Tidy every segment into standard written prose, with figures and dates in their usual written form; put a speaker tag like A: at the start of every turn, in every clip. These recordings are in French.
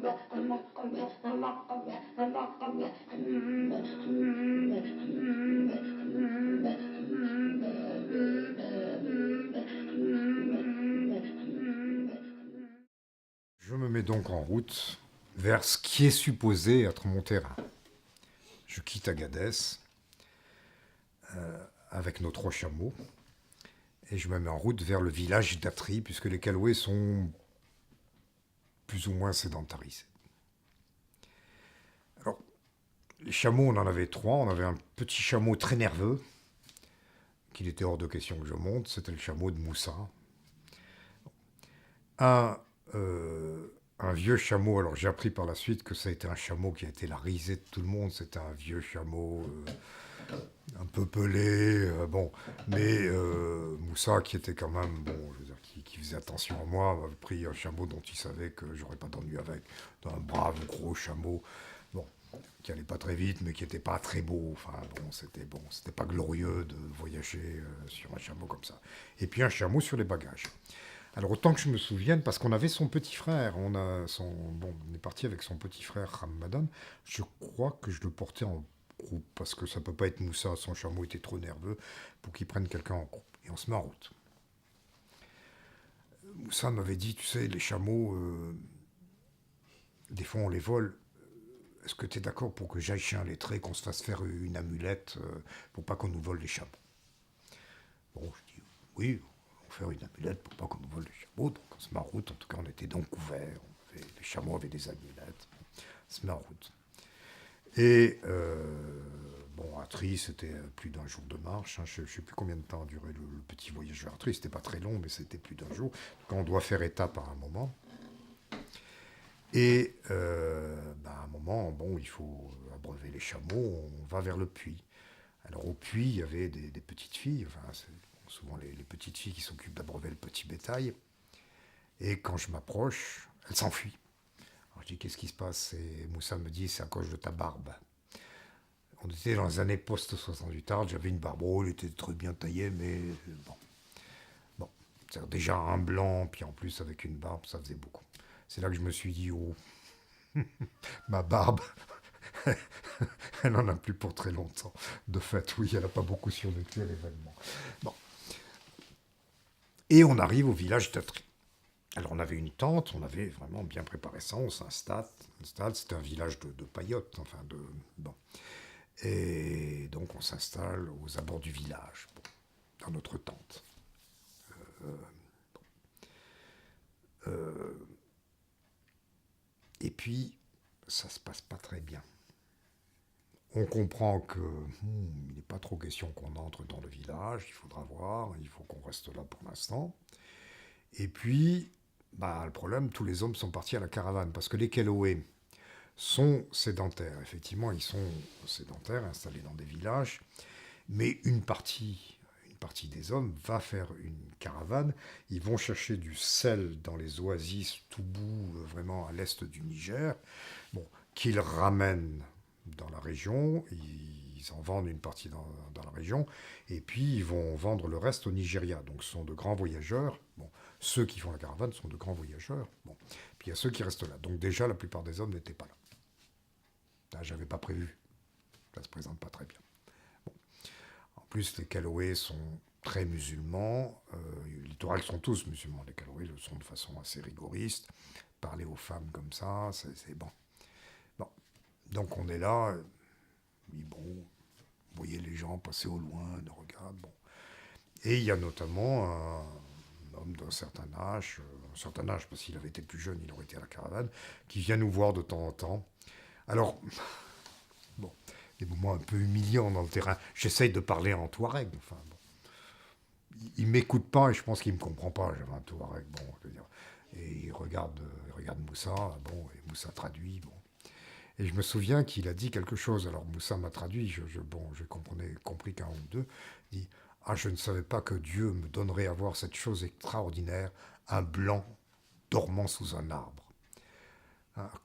A: Je me mets donc en route vers ce qui est supposé être mon terrain. Je quitte Agadez avec nos 3 chameaux et je me mets en route vers le village d'Atri puisque les Calouets sont plus ou moins sédentarisés. Alors, les chameaux, on en avait 3. On avait un petit chameau très nerveux qu'il était hors de question que je monte. C'était le chameau de Moussa. Un, un vieux chameau, alors j'ai appris par la suite que ça a été un chameau qui a été la risée de tout le monde. C'était un vieux chameau un peu pelé, bon. Mais Moussa, qui était quand même, bon, je veux dire, qui faisait attention à moi, avait pris un chameau dont il savait que j'aurais pas d'ennui avec. Un brave gros chameau, bon, qui allait pas très vite, mais qui était pas très beau. Enfin, bon, c'était pas glorieux de voyager sur un chameau comme ça. Et puis un chameau sur les bagages. Alors autant que je me souvienne, parce qu'on avait son petit frère, on est parti avec son petit frère Ramadan. Je crois que je le portais en groupe, parce que ça peut pas être Moussa, son chameau était trop nerveux pour qu'il prenne quelqu'un en groupe. Et on se met en route. Moussa m'avait dit, tu sais, les chameaux, des fois on les vole. Est-ce que tu es d'accord pour que j'aille chez un lettré, qu'on se fasse faire une amulette pour pas qu'on nous vole les chameaux? Bon, je dis oui, on va faire une amulette pour pas qu'on nous vole les chameaux. Donc on se met en route, en tout cas on était donc couverts, les chameaux avaient des amulettes. On se met en route. Et bon, à Atri, c'était plus d'un jour de marche. Hein. Je ne sais plus combien de temps a duré le petit voyage vers Atri. C'était pas très long, mais c'était plus d'un jour. Quand on doit faire étape à un moment. Et à un moment, bon, il faut abreuver les chameaux. On va vers le puits. Alors au puits, il y avait des petites filles. Enfin, c'est souvent les petites filles qui s'occupent d'abreuver le petit bétail. Et quand je m'approche, elles s'enfuient. Alors je dis, qu'est-ce qui se passe? Et Moussa me dit, c'est à cause de ta barbe. On était dans les années post-68 Hard, j'avais une barbe, oh, elle était très bien taillée, mais bon. Bon, c'est déjà un blanc, puis en plus avec une barbe, ça faisait beaucoup. C'est là que je me suis dit, oh, ma barbe, elle n'en a plus pour très longtemps. De fait, oui, elle n'a pas beaucoup survécu à l'événement. Bon. Et on arrive au village d'Atri. Alors on avait une tente, on avait vraiment bien préparé ça, on s'installe, c'était un village de paillotes, enfin de... Bon. Et donc on s'installe aux abords du village, bon, dans notre tente. Et puis, ça se passe pas très bien. On comprend que il n'est pas trop question qu'on entre dans le village, il faudra voir, il faut qu'on reste là pour l'instant. Et puis, le problème, tous les hommes sont partis à la caravane, parce que les Keloé sont sédentaires. Effectivement, ils sont sédentaires, installés dans des villages, mais une partie des hommes va faire une caravane. Ils vont chercher du sel dans les oasis tout bout, vraiment à l'est du Niger, bon, qu'ils ramènent dans la région. Ils en vendent une partie dans la région, et puis ils vont vendre le reste au Nigeria. Donc ce sont de grands voyageurs. Bon, ceux qui font la caravane sont de grands voyageurs. Bon, puis il y a ceux qui restent là. Donc déjà, la plupart des hommes n'étaient pas là. Là, j'avais pas prévu. Ça se présente pas très bien. En plus, les Caloës sont très musulmans. Les littorales sont tous musulmans. Les Caloës le sont de façon assez rigoriste. Parler aux femmes comme ça, c'est bon. Bon. Donc on est là. Oui, bon, vous voyez les gens passer au loin, de regard. Bon. Et il y a notamment un homme d'un certain âge, parce qu'il avait été plus jeune, il aurait été à la caravane, qui vient nous voir de temps en temps. Alors, bon, des moments un peu humiliants dans le terrain. J'essaye de parler en touareg. Enfin, bon. Il m'écoute pas et je pense qu'il me comprend pas. J'avais un touareg, bon, je veux dire. Et il regarde Moussa, bon, et Moussa traduit, bon. Et je me souviens qu'il a dit quelque chose. Alors Moussa m'a traduit, bon, j'ai compris qu'un ou deux. Il dit, ah, je ne savais pas que Dieu me donnerait à voir cette chose extraordinaire, un blanc dormant sous un arbre.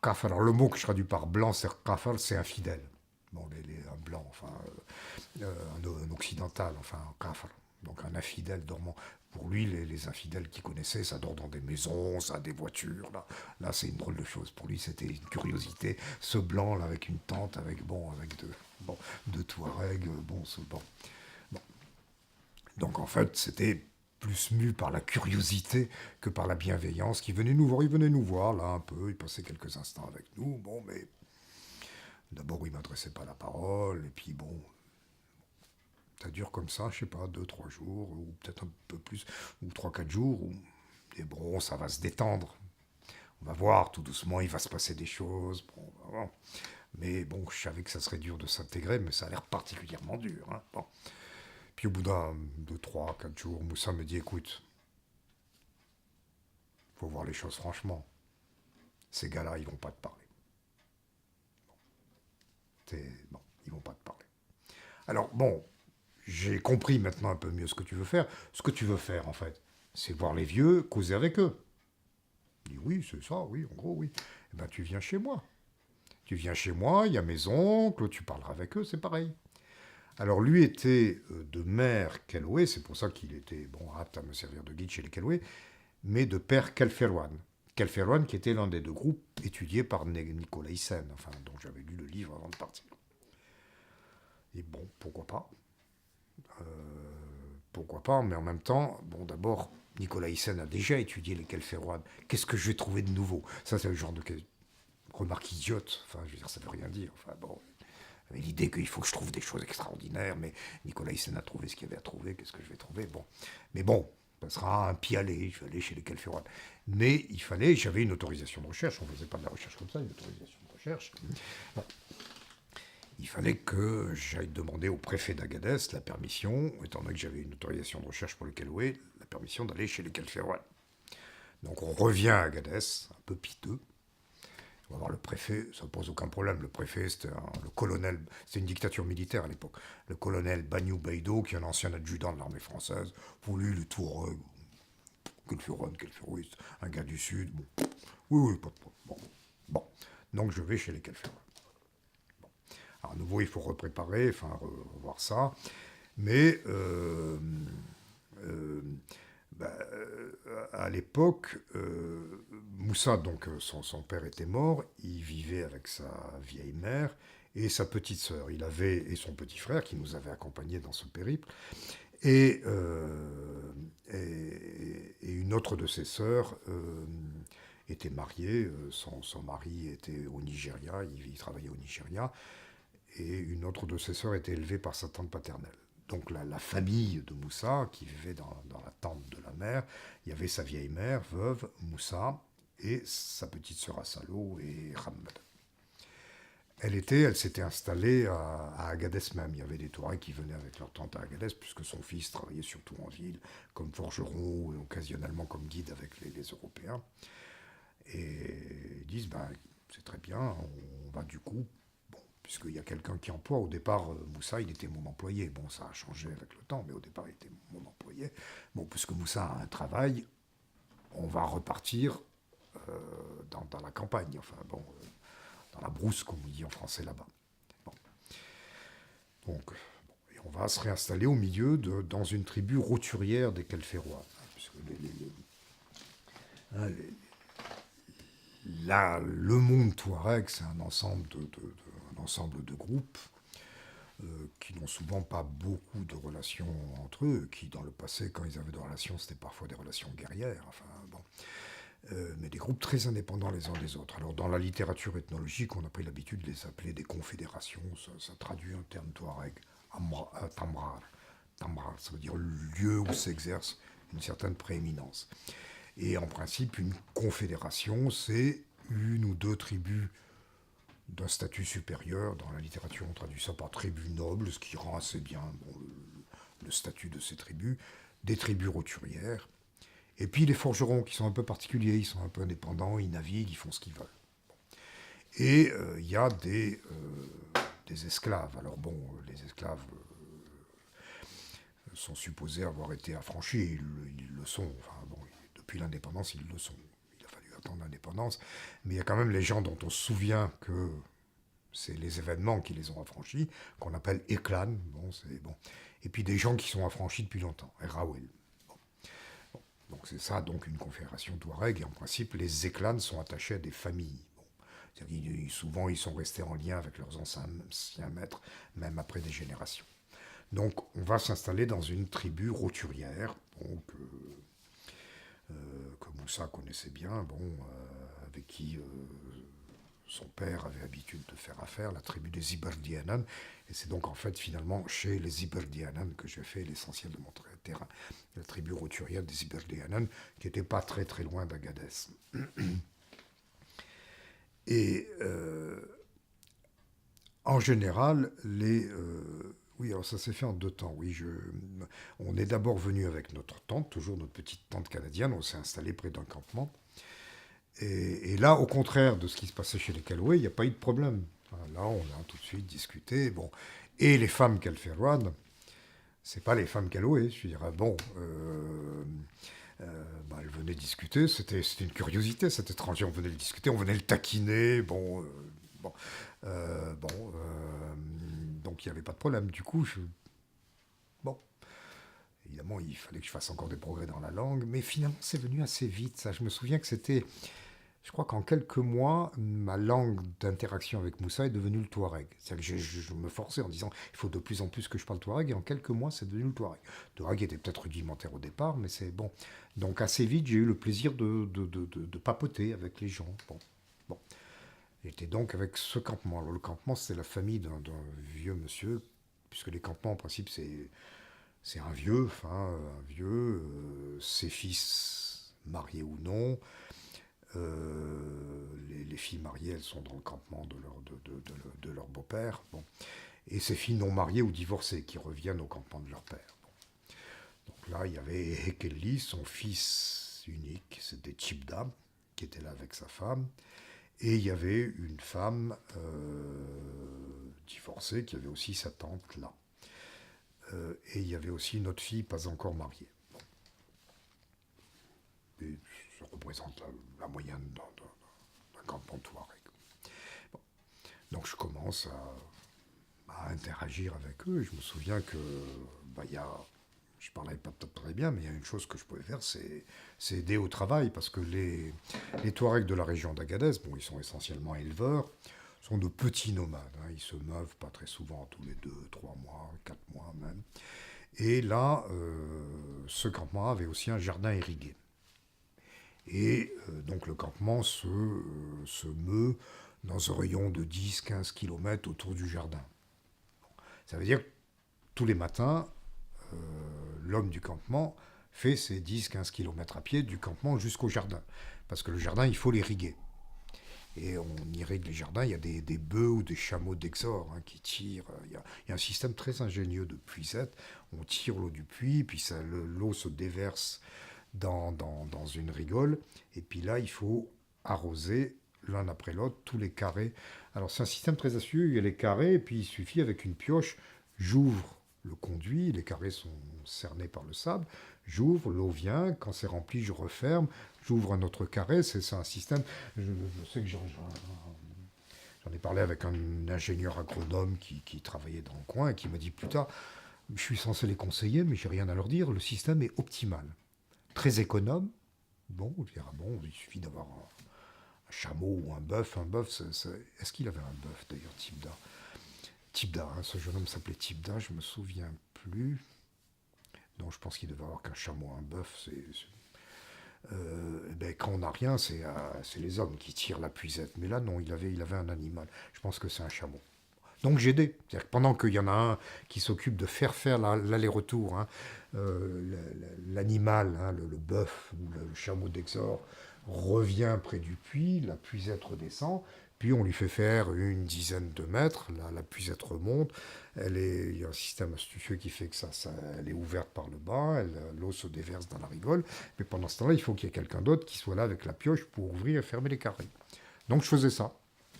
A: Kafal. Alors le mot que je traduis par blanc, c'est kafal, c'est infidèle. Bon, un blanc, enfin, un occidental, enfin, un kafal. Donc un infidèle dormant. Pour lui, les infidèles qu'il connaissait, ça dort dans des maisons, ça a des voitures. Là c'est une drôle de chose. Pour lui, c'était une curiosité. Ce blanc, là, avec une tente, avec deux Touaregs, bon. Donc en fait, c'était plus mu par la curiosité que par la bienveillance qui venait nous voir. Il venait nous voir, là, un peu, il passait quelques instants avec nous. Bon, mais d'abord, il ne m'adressait pas la parole, et puis bon, ça dure comme ça, je sais pas, 2, 3 jours, ou peut-être un peu plus, ou 3, 4 jours, et bon, ça va se détendre. On va voir, tout doucement, il va se passer des choses. Bon, on va voir. Mais bon, je savais que ça serait dur de s'intégrer, mais ça a l'air particulièrement dur. Hein. Bon. Puis au bout de 3, 4 jours, Moussa me dit, écoute, faut voir les choses franchement. Ces gars-là, ils vont pas te parler. Bon, ils vont pas te parler. Alors bon, j'ai compris maintenant un peu mieux ce que tu veux faire. Ce que tu veux faire, en fait, c'est voir les vieux, causer avec eux. Je dis, oui, c'est ça, oui, en gros, oui. Eh ben, tu viens chez moi. Tu viens chez moi, il y a mes oncles, tu parleras avec eux, c'est pareil. Alors lui était de mère Keloué, c'est pour ça qu'il était apte à me servir de guide chez les Keloué, mais de père Kelferwan. Kelferwan qui était l'un des deux groupes étudiés par Nicolas Hyssen, enfin, dont j'avais lu le livre avant de partir. Et bon, pourquoi pas Pourquoi pas, mais en même temps, bon, d'abord, Nicolas Hyssen a déjà étudié les Kelferwan. Qu'est-ce que je vais trouver de nouveau? Ça, c'est le genre de remarque idiote. Enfin, je veux dire, ça ne veut rien dire. Enfin, bon, j'avais l'idée qu'il faut que je trouve des choses extraordinaires, mais Nicolas Hyssen a trouvé ce qu'il y avait à trouver. Qu'est-ce que je vais trouver? Bon. Mais bon, ça sera un pied aller. Je vais aller chez les Kelferwan. Mais il fallait, j'avais une autorisation de recherche. On ne faisait pas de la recherche comme ça, une autorisation de recherche. Bon. Il fallait que j'aille demander au préfet d'Agadez la permission, étant donné que j'avais une autorisation de recherche pour le Keloué, la permission d'aller chez les Kelferwan. Donc on revient à Agadez, un peu piteux. On va voir le préfet, ça ne pose aucun problème. Le préfet, c'était le colonel, c'était une dictature militaire à l'époque. Le colonel Banyou Beido, qui est un ancien adjudant de l'armée française. Pour lui, le Touareg, Kelferouiste, un gars du Sud. Bon. Oui, pas de problème. Bon. Donc je vais chez les Kelferwan. Alors, à nouveau, il faut repréparer, enfin, revoir ça. Mais à l'époque, Moussa, donc son père était mort, il vivait avec sa vieille mère et sa petite sœur. Il avait et son petit frère qui nous avait accompagnés dans ce périple. Et, une autre de ses sœurs était mariée. Son mari était au Nigeria, il travaillait au Nigeria. Et une autre de ses sœurs était élevée par sa tante paternelle. Donc la famille de Moussa, qui vivait dans la tente de la mère, il y avait sa vieille mère, veuve, Moussa, et sa petite sœur Assalo et Hamad. Elle s'était installée à Agadez même. Il y avait des Touaregs qui venaient avec leur tante à Agadez, puisque son fils travaillait surtout en ville, comme forgeron et occasionnellement comme guide avec les Européens. Et ils disent, c'est très bien, on va du coup, puisqu'il y a quelqu'un qui emploie. Au départ, Moussa, il était mon employé. Bon, ça a changé avec le temps, mais au départ, il était mon employé. Bon, puisque Moussa a un travail, on va repartir dans la campagne, dans la brousse, comme on dit en français là-bas. Bon. Donc, et on va se réinstaller au milieu, dans une tribu roturière des Kelferois. Puisque le monde Touareg, c'est un ensemble de groupes qui n'ont souvent pas beaucoup de relations entre eux, qui dans le passé, quand ils avaient des relations, c'était parfois des relations guerrières, mais des groupes très indépendants les uns des autres. Alors dans la littérature ethnologique, on a pris l'habitude de les appeler des confédérations, ça traduit un terme touareg, tamrar. Tamrar, ça veut dire lieu où s'exerce une certaine prééminence. Et en principe, une confédération, c'est une ou deux tribus d'un statut supérieur. Dans la littérature, on traduit ça par tribu noble, ce qui rend assez bien le statut de ces tribus, des tribus roturières. Et puis les forgerons, qui sont un peu particuliers, ils sont un peu indépendants, ils naviguent, ils font ce qu'ils veulent. Et il y a des esclaves. Alors bon, les esclaves sont supposés avoir été affranchis, ils le sont. Depuis l'indépendance, ils le sont. Il a fallu attendre l'indépendance. Mais il y a quand même les gens dont on se souvient que C'est les événements qui les ont affranchis, qu'on appelle Eklan. Bon, c'est bon. Et puis des gens qui sont affranchis depuis longtemps, Rawel. Donc c'est ça, donc une confédération touareg, et en principe, les Eklans sont attachés à des familles. Bon. C'est-à-dire, souvent, ils sont restés en lien avec leurs anciens maîtres, même après des générations. Donc, on va s'installer dans une tribu roturière, bon, que Moussa connaissait bien, bon, avec qui son père avait l'habitude de faire affaire, la tribu des Iberdianan. Et c'est donc en fait finalement chez les Iberdianan que j'ai fait l'essentiel de mon terrain. La tribu roturière des Iberdianan, qui n'était pas très très loin d'Agadez. Et en général, oui, alors ça s'est fait en 2 temps. Oui, on est d'abord venu avec notre tente, toujours notre petite tente canadienne. On s'est installé près d'un campement. Et là, au contraire de ce qui se passait chez les Calouets, il n'y a pas eu de problème. Enfin, là, on a tout de suite discuté. Bon. Et les femmes Calferouane, c'est pas les femmes Calouets. Je dirais, bon, elles venaient discuter. C'était une curiosité, cet étranger. On venait le discuter, on venait le taquiner. Bon, donc il n'y avait pas de problème. Du coup, bon, évidemment, il fallait que je fasse encore des progrès dans la langue. Mais finalement, c'est venu assez vite. Ça, je me souviens que c'était. Je crois qu'en quelques mois, ma langue d'interaction avec Moussa est devenue le touareg. C'est-à-dire que je me forçais en disant il faut de plus en plus que je parle touareg, et en quelques mois, c'est devenu le touareg. Le touareg était peut-être rudimentaire au départ, mais c'est bon. Donc assez vite, j'ai eu le plaisir de papoter avec les gens. Bon. J'étais donc avec ce campement. Alors, le campement, c'était la famille d'un vieux monsieur, puisque les campements, en principe, c'est un vieux, ses fils mariés ou non. Les filles mariées, elles sont dans le campement de leur beau-père. Bon. Et ces filles non mariées ou divorcées qui reviennent au campement de leur père. Bon. Donc là, il y avait Hekeli, son fils unique, c'était Chibda, qui était là avec sa femme. Et il y avait une femme divorcée qui avait aussi sa tante là. Et il y avait aussi une autre fille pas encore mariée. Bon. Et ça représente la moyenne d'un campement touareg. Bon. Donc je commence à interagir avec eux. Et je me souviens que je parlais pas très bien, mais il y a une chose que je pouvais faire, c'est aider au travail, parce que les Touaregs de la région d'Agadez, bon, ils sont essentiellement éleveurs, sont de petits nomades. Hein, ils se meuvent pas très souvent, tous les 2, 3 mois, 4 mois même. Et là, ce campement avait aussi un jardin irrigué. Et donc le campement se meut dans un rayon de 10-15 km autour du jardin. Ça veut dire que tous les matins, l'homme du campement fait ses 10-15 km à pied du campement jusqu'au jardin. Parce que le jardin, il faut l'irriguer. Et on irrigue les jardins, il y a des bœufs ou des chameaux d'Exor qui tirent. Il y a un système très ingénieux de puisette. On tire l'eau du puits, puis l'eau se déverse dans une rigole. Et puis là, il faut arroser l'un après l'autre tous les carrés. Alors c'est un système très astucieux, il y a les carrés, et puis il suffit avec une pioche, j'ouvre le conduit, les carrés sont cernés par le sable, j'ouvre, l'eau vient, quand c'est rempli, je referme, j'ouvre un autre carré, c'est un système, je sais que j'en ai parlé avec un ingénieur agronome qui travaillait dans le coin et qui m'a dit plus tard, je suis censé les conseiller, mais j'ai rien à leur dire, le système est optimal, très économe, bon, il suffit d'avoir un chameau ou un bœuf, est-ce qu'il avait un bœuf d'ailleurs, Tibda, hein, ce jeune homme s'appelait Tibda, je me souviens plus. Non, je pense qu'il devait avoir qu'un chameau, un bœuf. Quand on n'a rien, c'est les hommes qui tirent la puisette. Mais là, non, il avait un animal. Je pense que c'est un chameau. Donc j'aidais. C'est-à-dire que pendant qu'il y en a un qui s'occupe de faire l'aller-retour, hein, l'animal, hein, le bœuf ou le chameau d'Exor, revient près du puits, la puisette redescend, puis on lui fait faire une dizaine de mètres, la puisette remonte, il y a un système astucieux qui fait que elle est ouverte par le bas, l'eau se déverse dans la rigole, mais pendant ce temps-là, il faut qu'il y ait quelqu'un d'autre qui soit là avec la pioche pour ouvrir et fermer les carrés. Donc je faisais ça.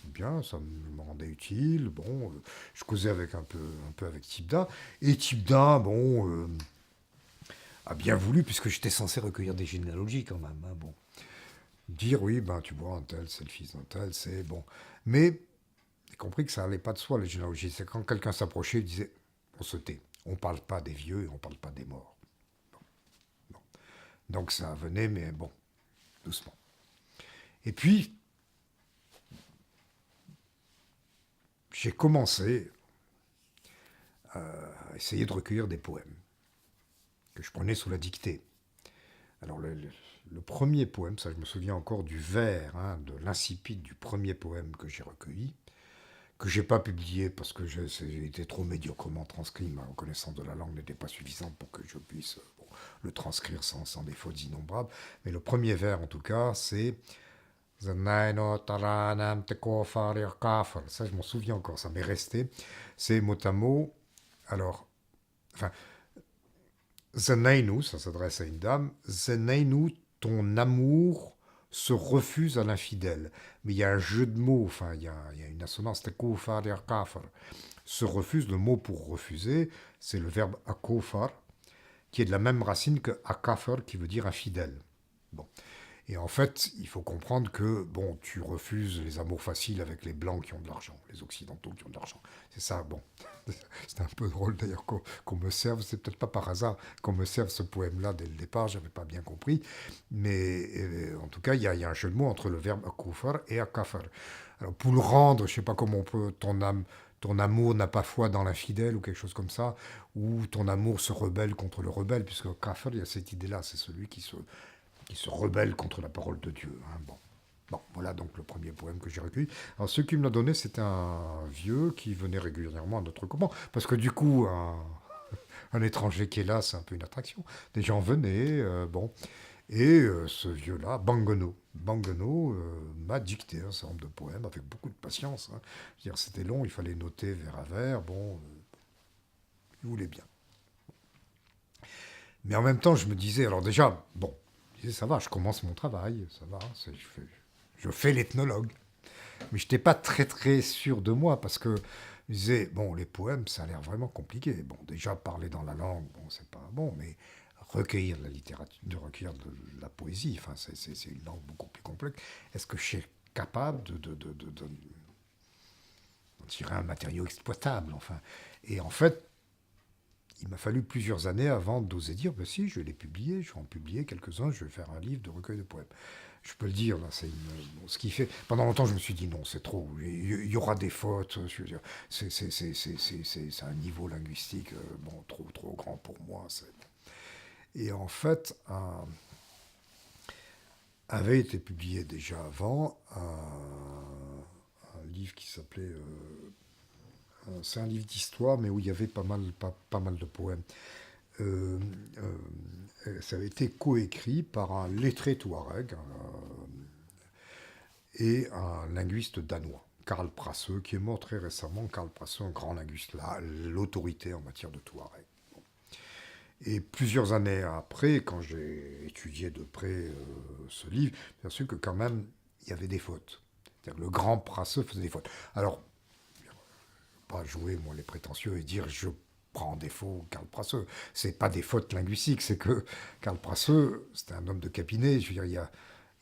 A: Bien, ça me rendait utile, bon, je causais un peu avec Tibda, et Tibda, bon, a bien voulu, puisque j'étais censé recueillir des généalogies quand même, dire oui, tu vois, un tel, c'est le fils d'un tel, c'est bon. Mais J'ai compris que ça allait pas de soi, les généalogies. C'est quand quelqu'un s'approchait, il disait, on se tait. On ne parle pas des vieux et on ne parle pas des morts. Bon. Donc ça venait, mais bon, doucement. Et puis, j'ai commencé à essayer de recueillir des poèmes que je prenais sous la dictée. Alors le premier poème, ça je me souviens encore du vers, hein, de l'incipit du premier poème que j'ai recueilli, que j'ai pas publié parce que j'ai été trop médiocrement transcrit, ma connaissance de la langue n'était pas suffisante pour que je puisse bon, le transcrire sans des fautes innombrables. Mais le premier vers en tout cas, c'est Zanaino taranam teko farir kafir. Ça je m'en souviens encore, ça m'est resté. C'est mot à mot. Alors, enfin, Zenainu, ça s'adresse à une dame, Zenainu, ton amour se refuse à l'infidèle. Mais il y a un jeu de mots, enfin, il y a une assonance, se refuse, le mot pour refuser, c'est le verbe akofar, qui est de la même racine que akafar, qui veut dire infidèle. Bon. Et en fait, il faut comprendre que, bon, tu refuses les amours faciles avec les blancs qui ont de l'argent, les occidentaux qui ont de l'argent. C'est ça, bon. C'est un peu drôle d'ailleurs qu'on me serve, c'est peut-être pas par hasard qu'on me serve ce poème-là dès le départ, j'avais pas bien compris. Mais en tout cas, il y a un jeu de mots entre le verbe akufar et akafar. Alors pour le rendre, je sais pas comment on peut, ton amour n'a pas foi dans l'infidèle ou quelque chose comme ça, ou ton amour se rebelle contre le rebelle, puisque kafir, il y a cette idée-là, c'est celui qui se rebelle contre la parole de Dieu. Hein, bon. Bon, voilà donc le premier poème que j'ai recueilli. Alors, ce qui me l'a donné, c'était un vieux qui venait régulièrement à notre couvent. Parce que du coup, un étranger qui est là, c'est un peu une attraction. Des gens venaient, bon. Et ce vieux-là, Bangono m'a dicté un certain nombre de poèmes avec beaucoup de patience. Hein. Je veux dire, c'était long, il fallait noter vers à vers. Bon, il voulait bien. Mais en même temps, je me disais, alors déjà, bon, je disais, ça va, je commence mon travail, ça va, je fais l'ethnologue. Mais je n'étais pas très très sûr de moi parce que je disais, bon, les poèmes, ça a l'air vraiment compliqué. Bon, déjà, parler dans la langue, bon, c'est pas bon, mais recueillir de la littérature, de recueillir de la poésie, enfin, c'est une langue beaucoup plus complexe. Est-ce que je suis capable d'en tirer un matériau exploitable, enfin? Et en fait, il m'a fallu plusieurs années avant d'oser dire, ben si, je vais les publier, je vais en publier quelques-uns, je vais faire un livre de recueil de poèmes. Je peux le dire, là, bon, ce qui fait. Pendant longtemps, je me suis dit non, c'est trop, il y aura des fautes, je veux dire, c'est un niveau linguistique bon, trop grand pour moi. Et en fait, avait été publié déjà avant un livre qui s'appelait. C'est un livre d'histoire, mais où il y avait pas mal de poèmes. Euh, Ça avait été coécrit par un lettré touareg et un linguiste danois, Karl Prasseux, qui est mort très récemment. Karl Prasseux, un grand linguiste, là, l'autorité en matière de touareg. Et plusieurs années après, quand j'ai étudié de près ce livre, j'ai su que quand même, il y avait des fautes. C'est-à-dire que le grand Prasseux faisait des fautes. Alors, pas jouer, moi, les prétentieux et dire je prends en défaut Karl Prasseux. C'est pas des fautes linguistiques, c'est que Karl Prasseux, c'était un homme de cabinet. Je veux dire,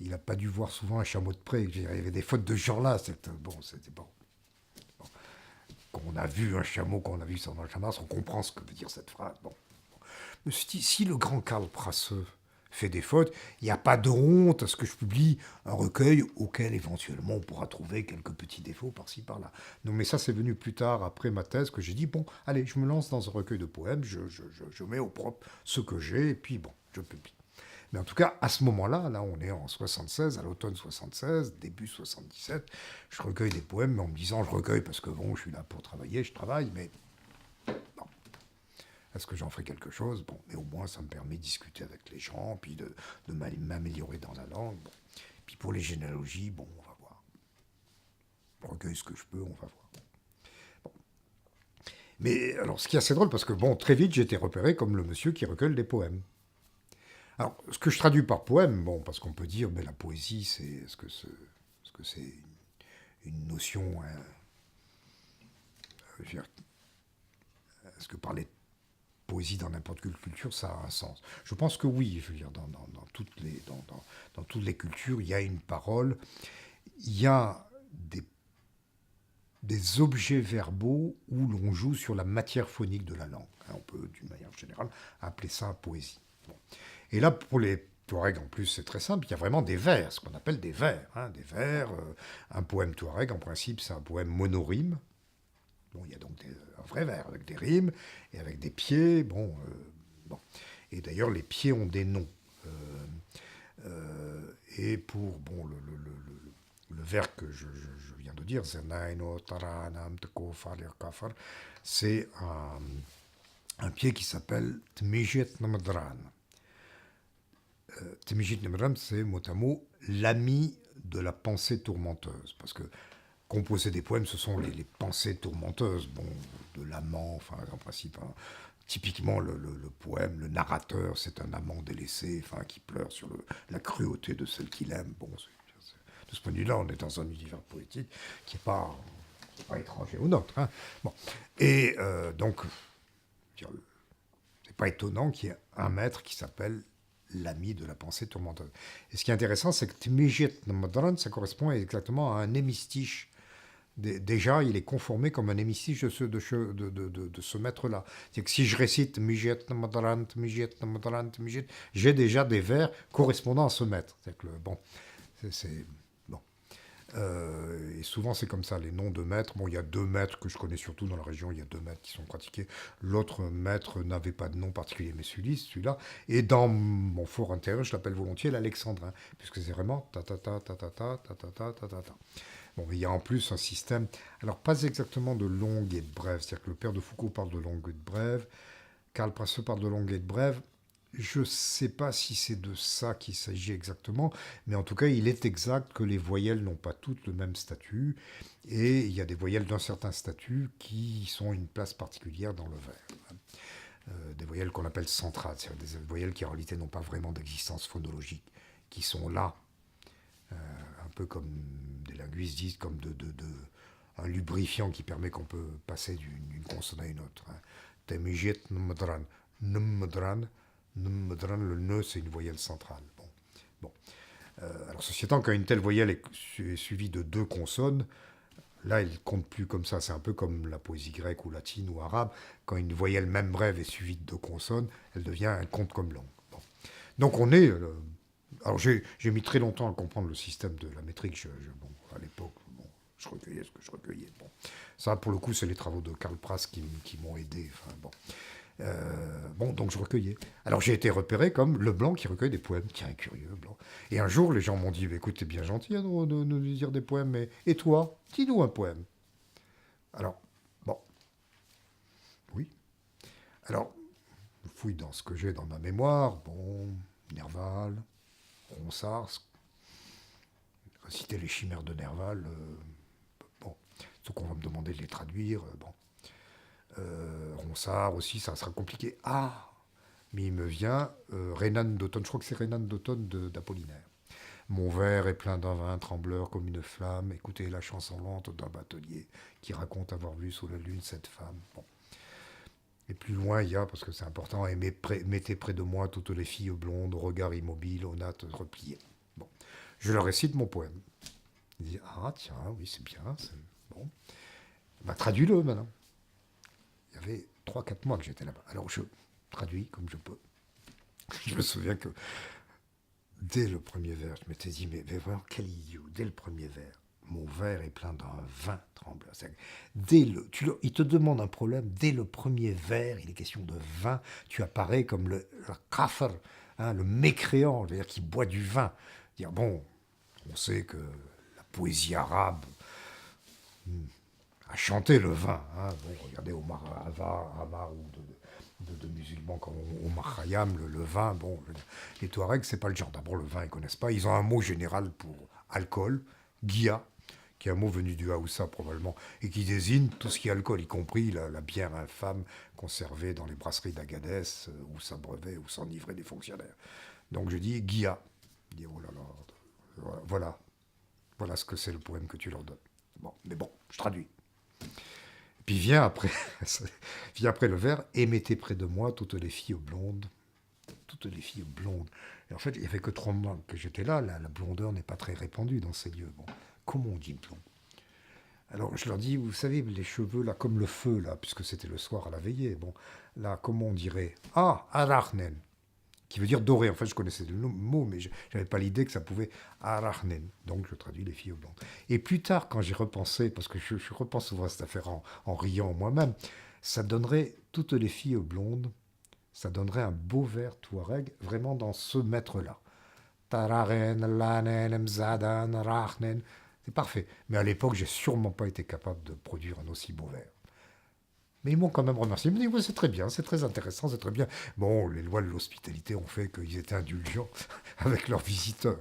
A: il n'a pas dû voir souvent un chameau de près. Je veux dire, il y avait des fautes de ce genre-là. Bon, c'était bon. Quand on a vu un chameau, quand on a vu ça dans le chamas, on comprend ce que veut dire cette phrase. Bon. Je me suis dit, si le grand Karl Prasseux fait des fautes, il n'y a pas de honte à ce que je publie un recueil auquel éventuellement on pourra trouver quelques petits défauts par-ci par-là. Non, mais ça c'est venu plus tard, après ma thèse, que j'ai dit, bon, allez, je me lance dans un recueil de poèmes, je mets au propre ce que j'ai, et puis bon, je publie. Mais en tout cas, à ce moment-là, là on est en 76, à l'automne 76, début 77, je recueille des poèmes, mais en me disant, je recueille parce que bon, je suis là pour travailler, je travaille, mais non. Est-ce que j'en ferai quelque chose? Bon, mais au moins ça me permet de discuter avec les gens, puis de m'améliorer dans la langue. Bon. Puis pour les généalogies, bon, on va voir. Je recueille ce que je peux, on va voir. Bon. Mais alors, ce qui est assez drôle, parce que bon, très vite, j'ai été repéré comme le monsieur qui recueille des poèmes. Alors, ce que je traduis par poème, bon, parce qu'on peut dire, mais la poésie, est-ce que c'est une notion, hein, je veux dire, est-ce que parler poésie dans n'importe quelle culture, ça a un sens. Je pense que oui, je veux dire, dans toutes les cultures, il y a une parole, il y a des des objets verbaux où l'on joue sur la matière phonique de la langue. On peut, d'une manière générale, appeler ça poésie. Bon. Et là, pour les Touaregs, en plus, c'est très simple. Il y a vraiment des vers, ce qu'on appelle des vers. Des vers. Un poème Touareg, en principe, c'est un poème monorime. Bon, il y a donc un vrai vers avec des rimes et avec des pieds. Bon. Et d'ailleurs, les pieds ont des noms. Et pour le vers que je viens de dire, c'est un pied qui s'appelle Tmijet Namadran. Tmijet Namadran, c'est mot à mot l'ami de la pensée tourmenteuse. Parce que composer des poèmes, ce sont les pensées tourmenteuses, de l'amant, enfin, en principe. Typiquement, le poème, le narrateur, c'est un amant délaissé, qui pleure sur la cruauté de celle qu'il aime. De ce point de vue-là, on est dans un univers poétique qui n'est pas étranger au nôtre. Bon. Et donc, c'est pas étonnant qu'il y ait un maître qui s'appelle l'ami de la pensée tourmenteuse. Et ce qui est intéressant, c'est que Tmijet Namadran, ça correspond exactement à un hémistiche. Déjà, il est conformé comme un hémistiche de ce maître-là. C'est que si je récite Mijet Namadran, Mijet Namadran, Mijet, j'ai déjà des vers correspondant à ce maître. C'est que bon. Et souvent, c'est comme ça, les noms de maîtres. Bon, il y a deux maîtres que je connais surtout dans la région, il y a deux maîtres qui sont pratiqués. L'autre maître n'avait pas de nom particulier, mais celui-là. Et dans mon fort intérieur, je l'appelle volontiers l'alexandrin, puisque c'est vraiment ta-ta-ta, ta-ta-ta, ta-ta-ta, ta-ta-ta. Bon, il y a en plus un système, alors pas exactement de longue et de brève, c'est-à-dire que le père de Foucault parle de longue et de brève, Karl Prasse parle de longue et de brève. Je ne sais pas si c'est de ça qu'il s'agit exactement, mais en tout cas, il est exact que les voyelles n'ont pas toutes le même statut, et il y a des voyelles d'un certain statut qui sont une place particulière dans le vers. Des voyelles qu'on appelle centrales, c'est-à-dire des voyelles qui en réalité n'ont pas vraiment d'existence phonologique, qui sont là, un peu comme des linguistes disent, comme un lubrifiant qui permet qu'on peut passer d'une consonne à une autre. Temijit nmdran, nmdran, nmdran, le ne c'est une voyelle centrale. Bon. Alors ceci étant, quand une telle voyelle est suivie de deux consonnes, là, elle ne compte plus comme ça. C'est un peu comme la poésie grecque ou latine ou arabe. Quand une voyelle, même brève, est suivie de deux consonnes, elle compte comme langue. Bon. Donc on est... alors j'ai mis très longtemps à comprendre le système de la métrique. À l'époque, je recueillais ce que je recueillais. Bon. Ça, pour le coup, c'est les travaux de Karl Prasse qui m'ont aidé. Donc je recueillais. Alors j'ai été repéré comme le blanc qui recueille des poèmes. Tiens, curieux, blanc. Et un jour, les gens m'ont dit, écoute, t'es bien gentil de nous dire des poèmes, mais et toi, dis-nous un poème. Alors, bon, oui. Alors, je fouille dans ce que j'ai dans ma mémoire. Bon, Nerval, Ronsard, reciter les chimères de Nerval. Sauf qu'on va me demander de les traduire. Ronsard aussi, ça sera compliqué. Ah, mais il me vient Renan d'automne, je crois que c'est Renan d'automne d'Apollinaire. Mon verre est plein d'un vin trembleur comme une flamme. Écoutez la chanson lente d'un batelier qui raconte avoir vu sous la lune cette femme. Bon. Et plus loin, il y a, parce que c'est important, et mettez près de moi toutes les filles blondes, au regard immobile, aux nattes repliées. Bon. Je leur récite mon poème. Ils disent, ah tiens, oui, c'est bien. Bon. Bah, traduis-le maintenant. Il y avait 3-4 mois que j'étais là-bas. Alors je traduis comme je peux. Je me souviens que dès le premier vers, je m'étais dit, mais vraiment, quel idiot, dès le premier vers, mon verre est plein d'un vin trembleur. Il te demande un problème, dès le premier vers, il est question de vin, tu apparais comme le kafir, le mécréant, c'est-à-dire qui boit du vin. Dire, bon, on sait que la poésie arabe a chanté le vin. Regardez Omar Amar ou de musulmans comme Omar Khayyam, le vin, les Touaregs, c'est pas le genre. D'abord, le vin, ils connaissent pas. Ils ont un mot général pour alcool, guia, qui est un mot venu du Haoussa probablement, et qui désigne tout ce qui est alcool, y compris la bière infâme conservée dans les brasseries d'Agadez, où s'abreuvaient, où s'enivraient des fonctionnaires. Donc je dis guia. Je dis, oh là là, voilà ce que c'est le poème que tu leur donnes. Mais je traduis. Puis vient après le vers, et mettez près de moi toutes les filles blondes. Toutes les filles blondes. Et en fait, il n'y avait que 3 mois que j'étais là. La blondeur n'est pas très répandue dans ces lieux. Bon, comment on dit blond Alors je leur dis, vous savez, les cheveux là, comme le feu là, puisque c'était le soir à la veillée, bon, là, comment on dirait? Ah, arachnen, qui veut dire doré. En fait, je connaissais le mot, mais je n'avais pas l'idée que ça pouvait arachnen. Donc je traduis les filles blondes. Et plus tard, quand j'y repensais, parce que je repense souvent à cette affaire en riant moi-même, ça donnerait toutes les filles blondes, ça donnerait un beau vers touareg, vraiment dans ce maître-là. Tararen, lanen, mzadan, rachnen. C'est parfait. Mais à l'époque, j'ai sûrement pas été capable de produire un aussi beau vers. Mais ils m'ont quand même remercié. Ils m'ont dit, ouais, c'est très bien, c'est très intéressant, c'est très bien. Bon, les lois de l'hospitalité ont fait qu'ils étaient indulgents avec leurs visiteurs.